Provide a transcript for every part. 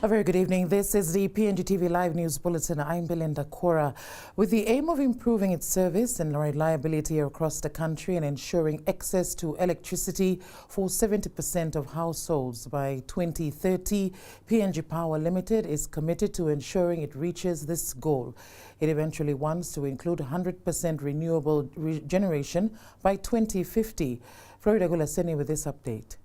A very good evening. This is the PNGTV Live News Bulletin. I'm Belinda Cora. With the aim of improving its service and reliability across the country and ensuring access to electricity for 70% of households by 2030, PNG Power Limited is committed to ensuring it reaches this goal. It eventually wants to include 100% renewable generation by 2050. Florida Gulaseni with this update.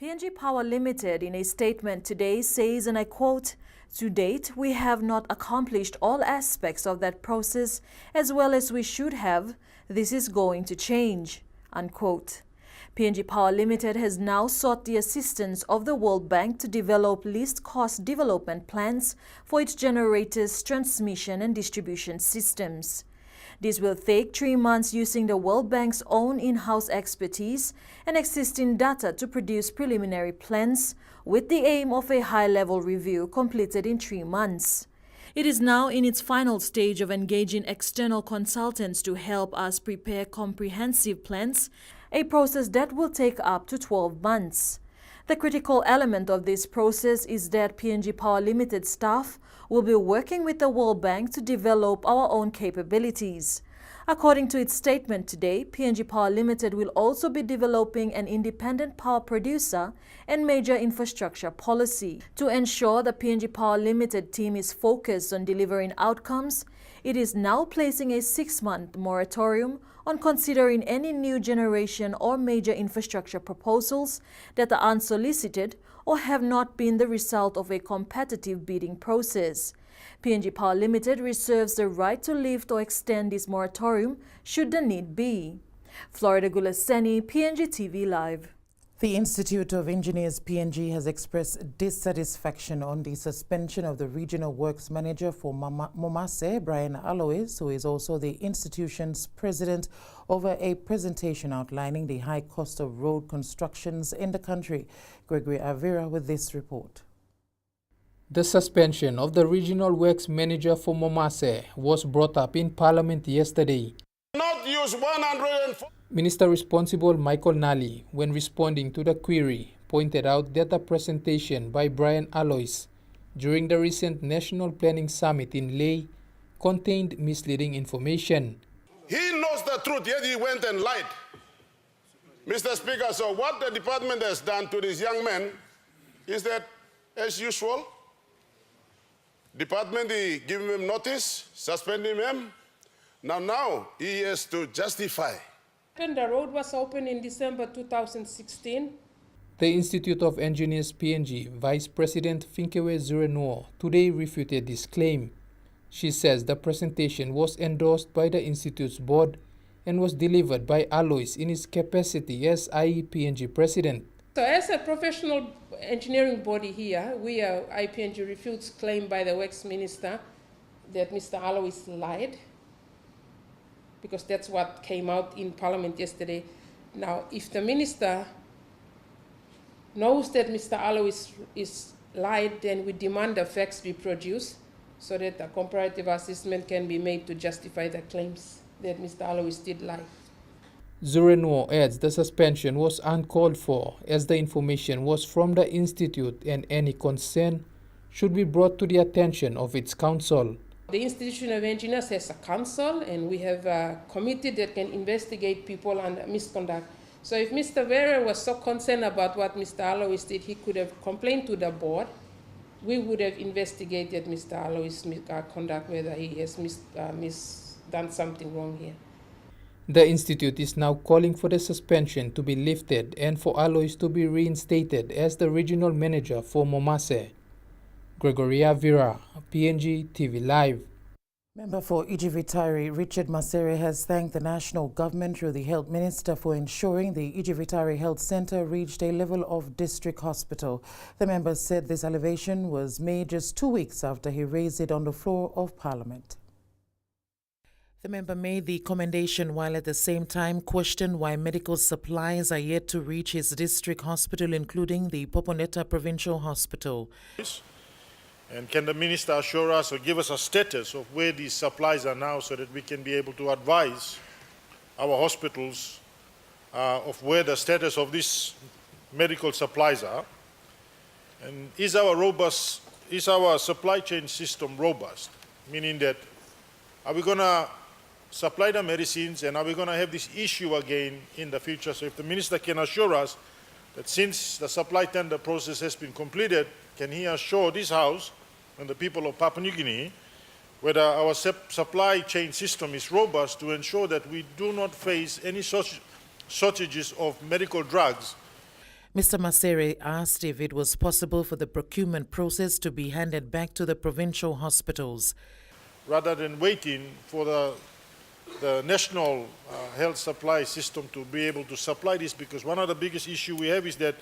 PNG Power Limited in a statement today says, and I quote, "To date, we have not accomplished all aspects of that process as well as we should have. This is going to change," unquote. PNG Power Limited has now sought the assistance of the World Bank to develop least cost development plans for its generators, transmission and distribution systems. This will take 3 months using the World Bank's own in-house expertise and existing data to produce preliminary plans with the aim of a high-level review completed in 3 months. It is now in its final stage of engaging external consultants to help us prepare comprehensive plans, a process that will take up to 12 months. The critical element of this process is that PNG Power Limited staff will be working with the World Bank to develop our own capabilities. According to its statement today, PNG Power Limited will also be developing an independent power producer and major infrastructure policy. To ensure the PNG Power Limited team is focused on delivering outcomes, it is now placing a 6-month moratorium on considering any new generation or major infrastructure proposals that are unsolicited or have not been the result of a competitive bidding process. PNG Power Limited reserves the right to lift or extend this moratorium should the need be. Florida Gulaseni, PNGTV Live. The Institute of Engineers PNG has expressed dissatisfaction on the suspension of the Regional Works Manager for Momase, Brian Alois, who is also the institution's president, over a presentation outlining the high cost of road constructions in the country. Gregory Avira with this report. The suspension of the Regional Works Manager for Momase was brought up in Parliament yesterday. Not use 104. Minister responsible Michael Nally, when responding to the query, pointed out that a presentation by Brian Alois during the recent National Planning Summit in Leh contained misleading information. He knows the truth, yet he went and lied. Mr. Speaker, so what the department has done to this young man is that, as usual, department is giving him notice, suspending him. Now he has to justify. The road was opened in December 2016. The Institute of Engineers PNG Vice President Finkewe Zurenuo today refuted this claim. She says the presentation was endorsed by the Institute's board and was delivered by Alois in his capacity as IEPNG President. So as a professional engineering body here, we are IPNG refutes claim by the Works Minister that Mr. Alois lied, because that's what came out in Parliament yesterday. Now, if the Minister knows that Mr. Alois is lied, then we demand the facts be produced so that a comparative assessment can be made to justify the claims that Mr. Alois did lie. Zurenuo adds the suspension was uncalled for as the information was from the Institute and any concern should be brought to the attention of its council. The Institution of Engineers has a council, and we have a committee that can investigate people under misconduct. So if Mr. Vera was so concerned about what Mr. Alois did, he could have complained to the board. We would have investigated Mr. Alois' conduct, whether he has done something wrong here. The Institute is now calling for the suspension to be lifted and for Alois to be reinstated as the Regional Manager for Momase. Gregory Avira, PNG TV Live. Member for Ijivitari, Richard Masere, has thanked the national government through the Health Minister for ensuring the Ijivitari Health Centre reached a level of district hospital. The member said this elevation was made just 2 weeks after he raised it on the floor of Parliament. The member made the commendation while at the same time questioned why medical supplies are yet to reach his district hospital, including the Poponeta Provincial Hospital. And can the Minister assure us or give us a status of where these supplies are now so that we can be able to advise our hospitals of where the status of these medical supplies are? And is our supply chain system robust? Meaning that, are we going to supply the medicines, and are we going to have this issue again in the future? So if the minister can assure us that since the supply tender process has been completed, can he assure this House and the people of Papua New Guinea whether our supply chain system is robust to ensure that we do not face any shortages of medical drugs? Mr. Masere asked if it was possible for the procurement process to be handed back to the provincial hospitals, rather than waiting for the national health supply system to be able to supply this, because one of the biggest issues we have is that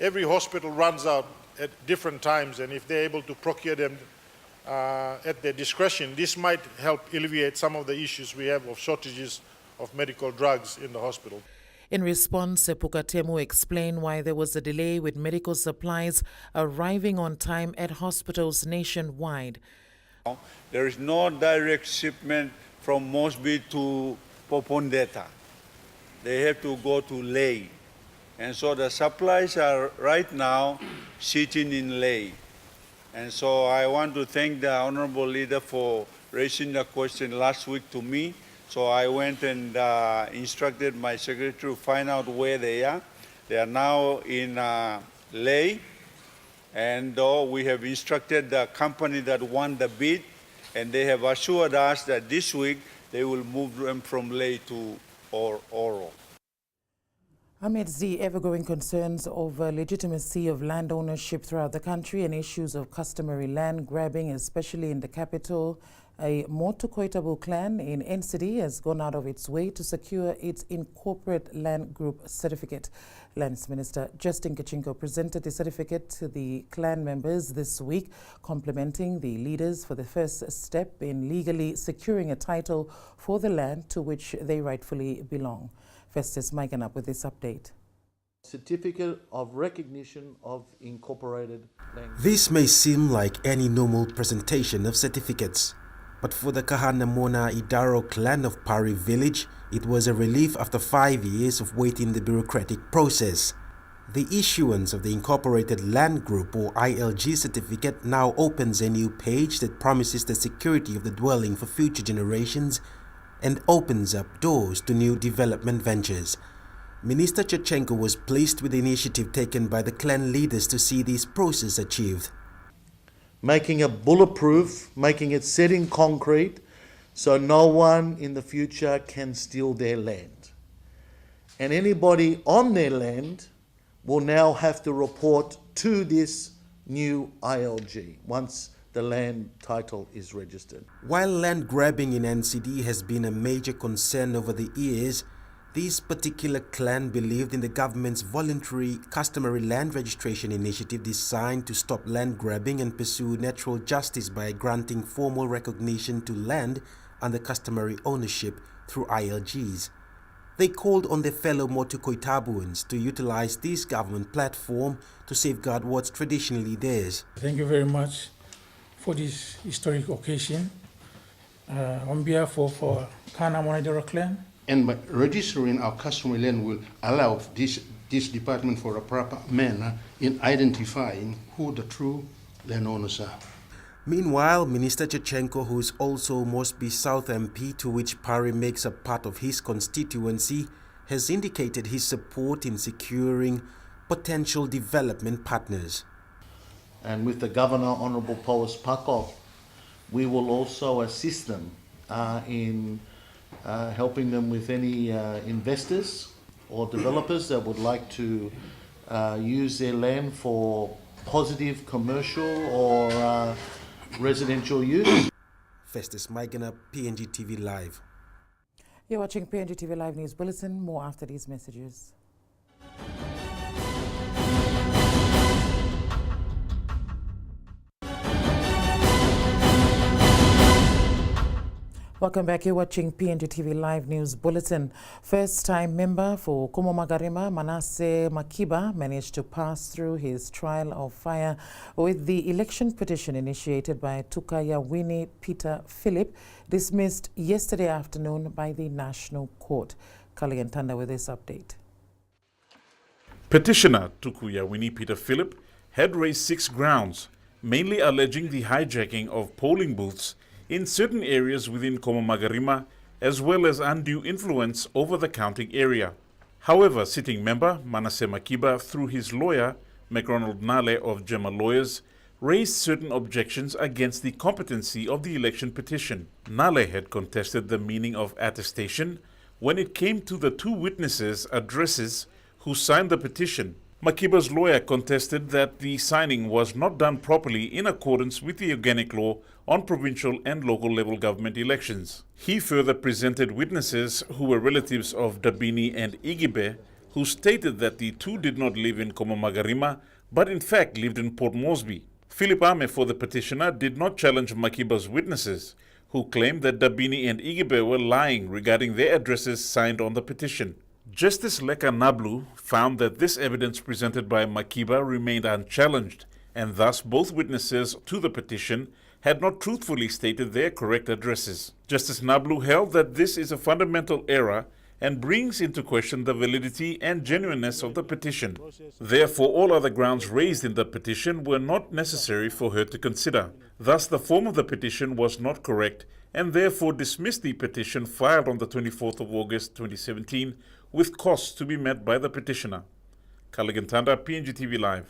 every hospital runs out at different times, and if they're able to procure them at their discretion, this might help alleviate some of the issues we have of shortages of medical drugs in the hospital. In response, Pukatemu explained why there was a delay with medical supplies arriving on time at hospitals nationwide. There is no direct shipment from Mosby to Popondetta. They have to go to Ley. And so the supplies are right now sitting in Ley. And so I want to thank the Honorable Leader for raising the question last week to me. So I went and instructed my secretary to find out where they are. They are now in Ley. And we have instructed the company that won the bid, and they have assured us that this week they will move them from Ley to Oro. Amidst the ever-growing concerns over legitimacy of land ownership throughout the country and issues of customary land grabbing, especially in the capital, a Motu-Koitabo clan in NCD has gone out of its way to secure its incorporate land group certificate. Lands Minister Justin Kachinko presented the certificate to the clan members this week, complimenting the leaders for the first step in legally securing a title for the land to which they rightfully belong. Festus Maigan up with this update. Certificate of Recognition of Incorporated Land. This may seem like any normal presentation of certificates, but for the Kahanamona Idaro clan of Pari village, it was a relief after 5 years of waiting the bureaucratic process. The issuance of the Incorporated Land Group or ILG certificate now opens a new page that promises the security of the dwelling for future generations and opens up doors to new development ventures. Minister Chachenko was pleased with the initiative taken by the clan leaders to see this process achieved. Making it bulletproof, making it set in concrete, so no one in the future can steal their land. And anybody on their land will now have to report to this new ILG once the land title is registered. While land grabbing in NCD has been a major concern over the years, this particular clan believed in the government's voluntary customary land registration initiative designed to stop land grabbing and pursue natural justice by granting formal recognition to land under customary ownership through ILGs. They called on their fellow Motu-Koitabuans to utilize this government platform to safeguard what's traditionally theirs. Thank you very much for this historic occasion. On behalf of Kahanamona Idaro clan, and by registering our customary land will allow this department for a proper manner in identifying who the true landowners are. Meanwhile, Minister Chachenko, who is also Mosby South MP, to which Pari makes a part of his constituency, has indicated his support in securing potential development partners. And with the Governor, Honourable Powis Pakov, we will also assist them in helping them with any investors or developers that would like to use their land for positive commercial or residential use. Festus Maigan, PNGTV Live. You're watching PNGTV Live News Bulletin. More after these messages. Welcome back. You're watching PNGTV Live News Bulletin. First-time member for Kumo Magarima, Manasseh Makiba, managed to pass through his trial of fire with the election petition initiated by Tukayawini Peter Philip, dismissed yesterday afternoon by the National Court. Kali Ntanda with this update. Petitioner Tukuyawini Peter Philip had raised 6 grounds, mainly alleging the hijacking of polling booths in certain areas within Komomagarima, as well as undue influence over the counting area. However, sitting member Manasseh Makiba, through his lawyer, McRonald Nale of Gemma Lawyers, raised certain objections against the competency of the election petition. Nale had contested the meaning of attestation when it came to the 2 witnesses' addresses who signed the petition. Makiba's lawyer contested that the signing was not done properly in accordance with the organic law on provincial and local level government elections. He further presented witnesses who were relatives of Dabini and Igibe, who stated that the 2 did not live in Komomagarima, but in fact lived in Port Moresby. Philip Ame, for the petitioner, did not challenge Makiba's witnesses, who claimed that Dabini and Igibe were lying regarding their addresses signed on the petition. Justice Leka Nablu found that this evidence presented by Makiba remained unchallenged, and thus both witnesses to the petition had not truthfully stated their correct addresses. Justice Nablu held that this is a fundamental error and brings into question the validity and genuineness of the petition. Therefore, all other grounds raised in the petition were not necessary for her to consider. Thus, the form of the petition was not correct, and therefore dismissed the petition filed on the 24th of August 2017 with costs to be met by the petitioner. Kaligantanda, PNGTV Live.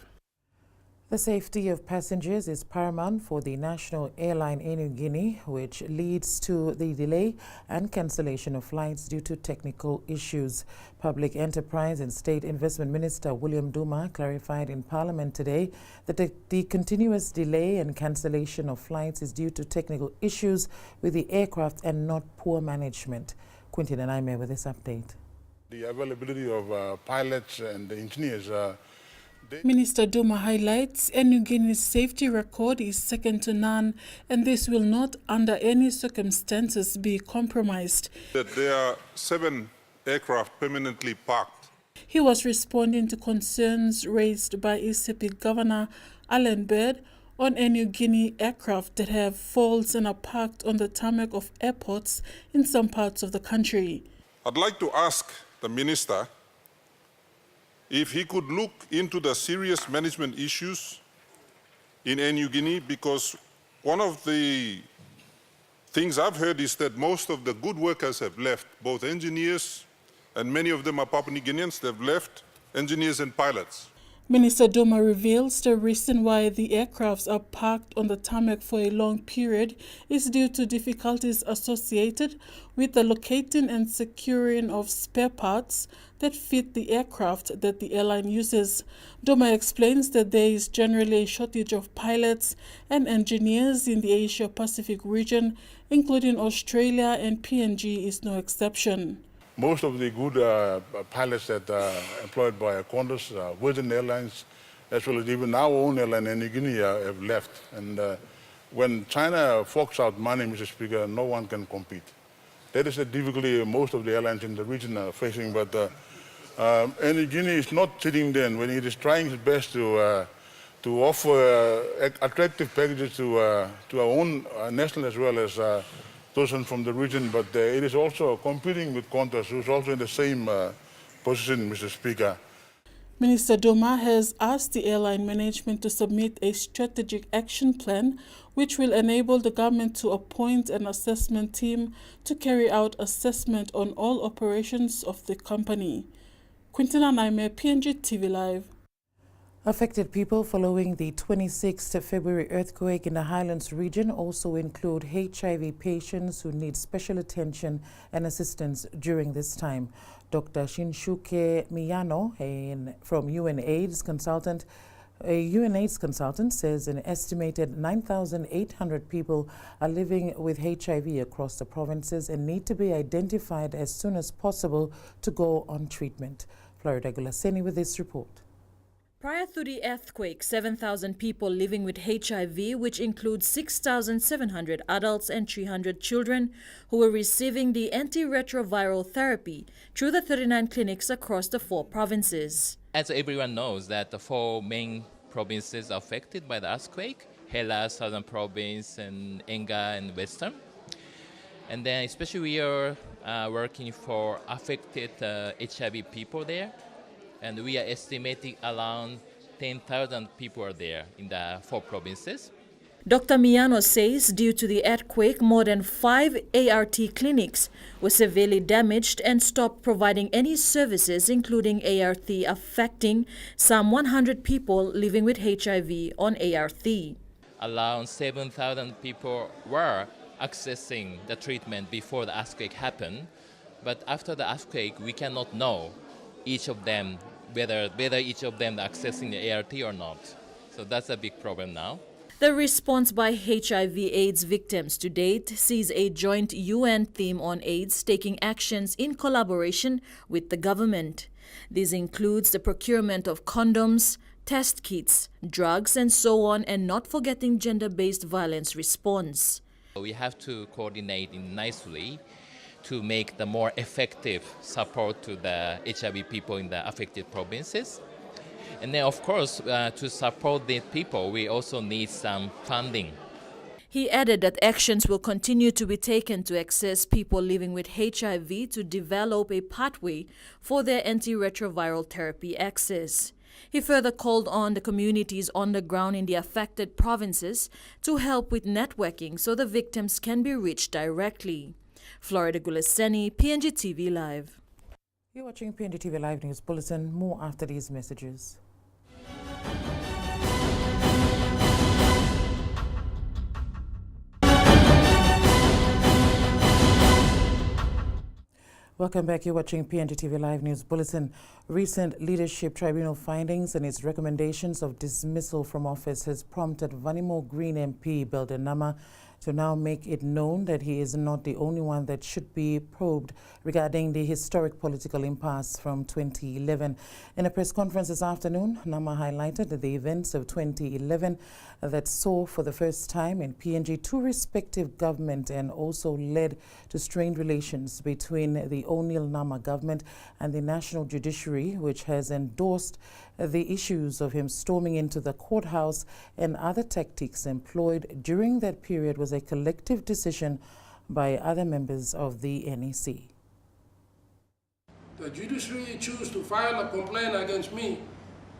The safety of passengers is paramount for the national airline in New Guinea, which leads to the delay and cancellation of flights due to technical issues. Public Enterprise and State Investment Minister William Duma clarified in Parliament today that the continuous delay and cancellation of flights is due to technical issues with the aircraft and not poor management. Quintin and Aime with this update. The availability of pilots and engineers. Minister Duma highlights New Guinea's safety record is second to none, and this will not under any circumstances be compromised. That there are 7 aircraft permanently parked. He was responding to concerns raised by ECP Governor Alan Bird on New Guinea aircraft that have faults and are parked on the tarmac of airports in some parts of the country. I'd like to ask the Minister if he could look into the serious management issues in New Guinea, because one of the things I've heard is that most of the good workers have left, both engineers, and many of them are Papua New Guineans, they've left, engineers and pilots. Minister Duma reveals the reason why the aircrafts are parked on the tarmac for a long period is due to difficulties associated with the locating and securing of spare parts that fit the aircraft that the airline uses. Duma explains that there is generally a shortage of pilots and engineers in the Asia-Pacific region, including Australia, and PNG is no exception. Most of the good pilots that are employed by Qantas, Virgin Airlines, as well as even our own airline in New Guinea have left. And when China forks out money, Mr. Speaker, no one can compete. That is the difficulty most of the airlines in the region are facing. But New Guinea is not sitting there when it is trying its best to offer attractive packages to our own national as well as those from the region, but it is also competing with Qantas, who is also in the same position, Mr. Speaker. Minister Duma has asked the airline management to submit a strategic action plan which will enable the government to appoint an assessment team to carry out assessment on all operations of the company. Quintina Naime, PNGTV Live. Affected people following the 26th February earthquake in the Highlands region also include HIV patients who need special attention and assistance during this time. Dr. Shinshuke Miyano, from UNAIDS consultant, a UNAIDS consultant, says an estimated 9,800 people are living with HIV across the provinces and need to be identified as soon as possible to go on treatment. Florida Gulaseni with this report. Prior to the earthquake, 7,000 people living with HIV, which includes 6,700 adults and 300 children who were receiving the antiretroviral therapy through the 39 clinics across the 4 provinces. As everyone knows, that the 4 main provinces affected by the earthquake, Hellas, Southern Province, and Enga and Western. And then especially we are working for affected HIV people there. And we are estimating around 10,000 people are there in the 4 provinces. Dr. Miano says due to the earthquake, more than 5 ART clinics were severely damaged and stopped providing any services, including ART, affecting some 100 people living with HIV on ART. Around 7,000 people were accessing the treatment before the earthquake happened, but after the earthquake, we cannot know each of them, whether each of them are accessing the ART or not. So that's a big problem now. The response by HIV/AIDS victims to date sees a joint UN theme on AIDS taking actions in collaboration with the government. This includes the procurement of condoms, test kits, drugs, and so on, and not forgetting gender-based violence response. We have to coordinate in nicely to make the more effective support to the HIV people in the affected provinces. And then, of course, to support the people, we also need some funding. He added that actions will continue to be taken to access people living with HIV to develop a pathway for their antiretroviral therapy access. He further called on the communities on the ground in the affected provinces to help with networking so the victims can be reached directly. Florida Gulaseni, PNGTV Live. You're watching PNGTV Live News Bulletin. More after these messages. Welcome back. You're watching PNGTV Live News Bulletin. Recent leadership tribunal findings and its recommendations of dismissal from office has prompted Vanimo Green MP Belden Nama to now make it known that he is not the only one that should be probed regarding the historic political impasse from 2011. In a press conference this afternoon, Nama highlighted that the events of 2011 that saw for the first time in PNG two respective government and also led to strained relations between the O'Neill Nama government and the National Judiciary, which has endorsed the issues of him storming into the courthouse and other tactics employed during that period was a collective decision by other members of the NEC. The judiciary chose to file a complaint against me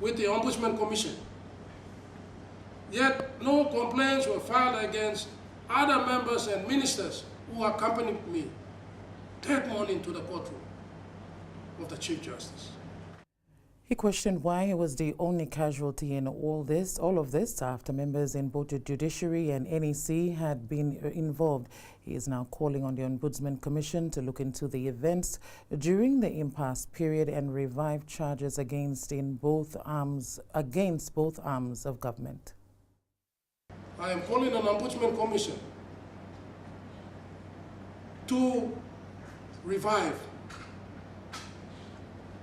with the Ombudsman Commission. Yet no complaints were filed against other members and ministers who accompanied me that morning to the courtroom of the Chief Justice. He questioned why he was the only casualty in all of this after members in both the judiciary and NEC had been involved. He is now calling on the Ombudsman Commission to look into the events during the impasse period and revive charges against both arms of government. I am calling on the Ombudsman Commission to revive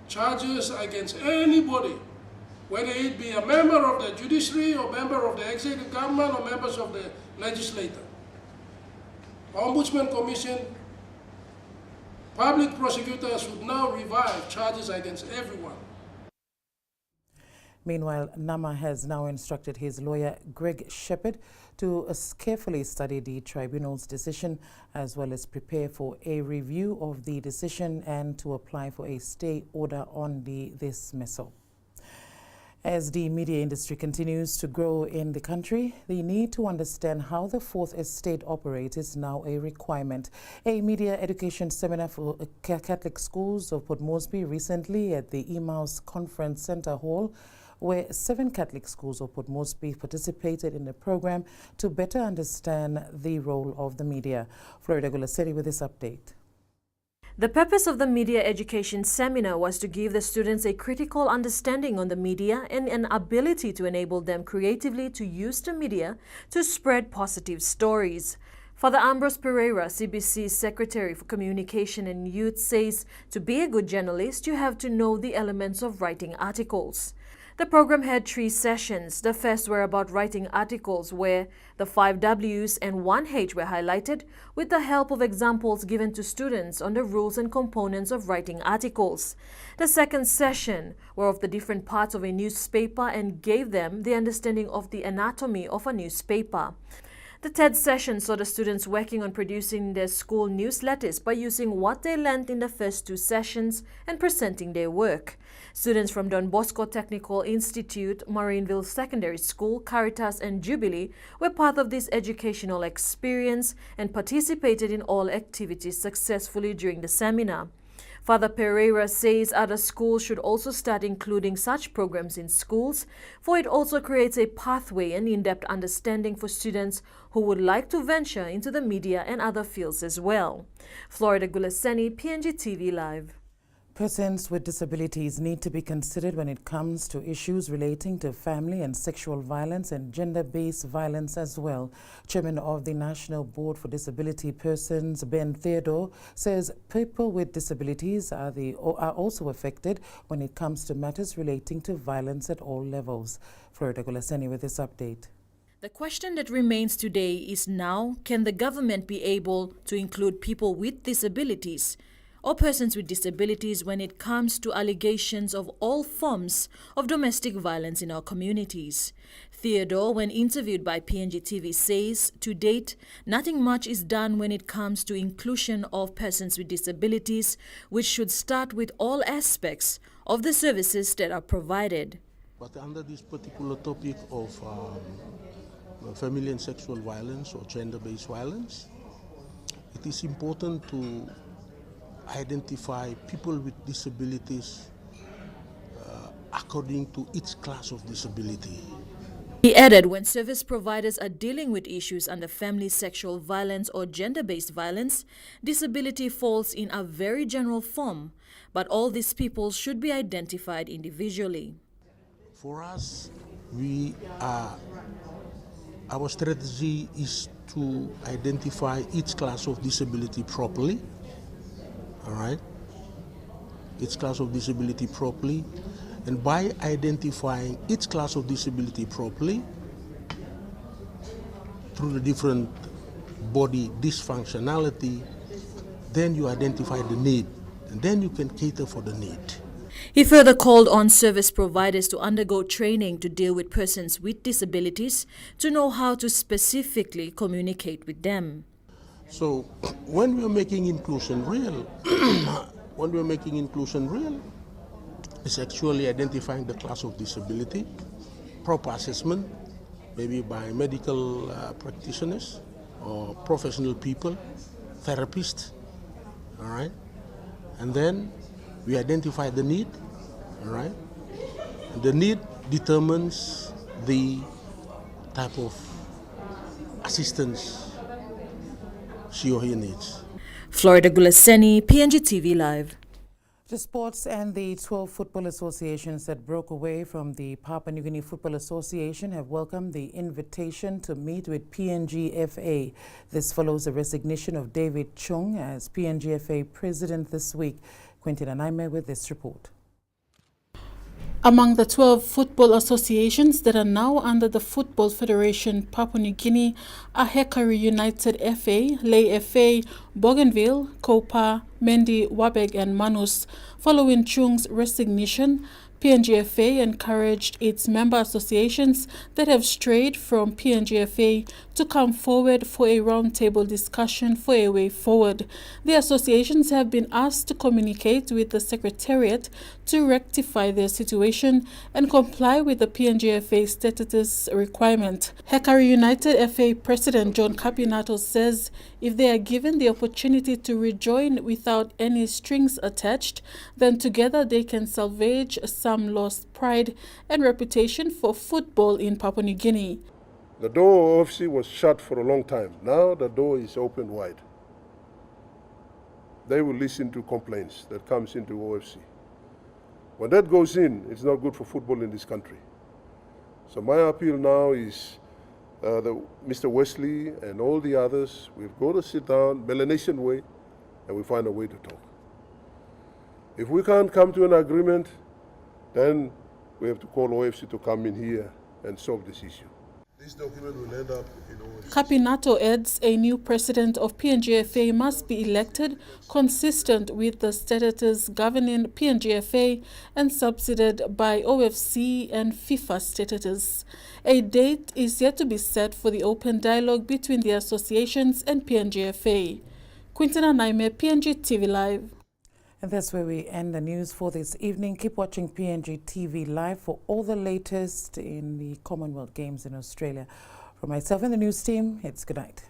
charges against anybody, whether it be a member of the judiciary or member of the executive government or members of the legislature. Ombudsman Commission, public prosecutors should now revive charges against everyone. Meanwhile, Nama has now instructed his lawyer, Greg Shepherd, to carefully study the tribunal's decision as well as prepare for a review of the decision and to apply for a stay order on the dismissal. As the media industry continues to grow in the country, the need to understand how the Fourth Estate operates is now a requirement. A media education seminar for Catholic schools of Port Moresby recently at the Emmaus Conference Center Hall, where 7 Catholic schools of Port Moresby participated in the program to better understand the role of the media. Florida Gulaseri with this update. The purpose of the media education seminar was to give the students a critical understanding on the media and an ability to enable them creatively to use the media to spread positive stories. Father Ambrose Pereira, CBC's Secretary for Communication and Youth, says to be a good journalist, you have to know the elements of writing articles. The program had 3 sessions. The first were about writing articles where the 5 W's and 1 H were highlighted with the help of examples given to students on the rules and components of writing articles. The second session were of the different parts of a newspaper and gave them the understanding of the anatomy of a newspaper. The third session saw the students working on producing their school newsletters by using what they learned in the first two sessions and presenting their work. Students from Don Bosco Technical Institute, Marineville Secondary School, Caritas and Jubilee were part of this educational experience and participated in all activities successfully during the seminar. Father Pereira says other schools should also start including such programs in schools, for it also creates a pathway and in-depth understanding for students who would like to venture into the media and other fields as well. Florida Gulaseni, PNGTV Live. Persons with disabilities need to be considered when it comes to issues relating to family and sexual violence and gender-based violence as well. Chairman of the National Board for Disability Persons, Ben Theodore, says people with disabilities are also affected when it comes to matters relating to violence at all levels. Florida Gulaseni with this update. The question that remains today is now, can the government be able to include people with disabilities or persons with disabilities when it comes to allegations of all forms of domestic violence in our communities? Theodore, when interviewed by PNGTV, says, to date, nothing much is done when it comes to inclusion of persons with disabilities, which should start with all aspects of the services that are provided. But under this particular topic of family and sexual violence or gender-based violence, it is important to identify people with disabilities according to each class of disability. He added, when service providers are dealing with issues under family sexual violence or gender-based violence, disability falls in a very general form, but all these people should be identified individually. For us, our strategy is to identify each class of disability properly. All right, each class of disability properly, and by identifying each class of disability properly through the different body dysfunctionality, then you identify the need, and then you can cater for the need. He further called on service providers to undergo training to deal with persons with disabilities to know how to specifically communicate with them. So when we're making inclusion real, it's actually identifying the class of disability, proper assessment, maybe by medical practitioners or professional people, therapists, all right? And then we identify the need, all right? And the need determines the type of assistance she or he needs. Florida Gulaseni, PNGTV Live. To sports, and the 12 football associations that broke away from the Papua New Guinea Football Association have welcomed the invitation to meet with PNGFA. This follows the resignation of David Chung as PNGFA president this week. Quentin Anaime with this report. Among the 12 football associations that are now under the Football Federation Papua New Guinea are Hekari United FA, Lay FA, Bougainville, Kopa, Mendi, Wabeg and Manus. Following Chung's resignation, PNGFA encouraged its member associations that have strayed from PNGFA to come forward for a roundtable discussion for a way forward. The associations have been asked to communicate with the Secretariat to rectify their situation and comply with the PNGFA statutus requirement. Hekari United FA President John Capinato says if they are given the opportunity to rejoin without any strings attached, then together they can salvage some lost pride and reputation for football in Papua New Guinea. The door of OFC was shut for a long time. Now the door is open wide. They will listen to complaints that comes into OFC. When that goes in, it's not good for football in this country. So my appeal now is Mr. Wesley and all the others, we've got to sit down, Melanesian way, and we find a way to talk. If we can't come to an agreement, then we have to call OFC to come in here and solve this issue. This document will end up in OFC. Capinato adds a new president of PNGFA must be elected consistent with the statutes governing PNGFA and subsidized by OFC and FIFA statutes. A date is yet to be set for the open dialogue between the associations and PNGFA. Quintina Naime, PNGTV Live. And that's where we end the news for this evening. Keep watching PNGTV Live for all the latest in the Commonwealth Games in Australia. From myself and the news team, it's good night.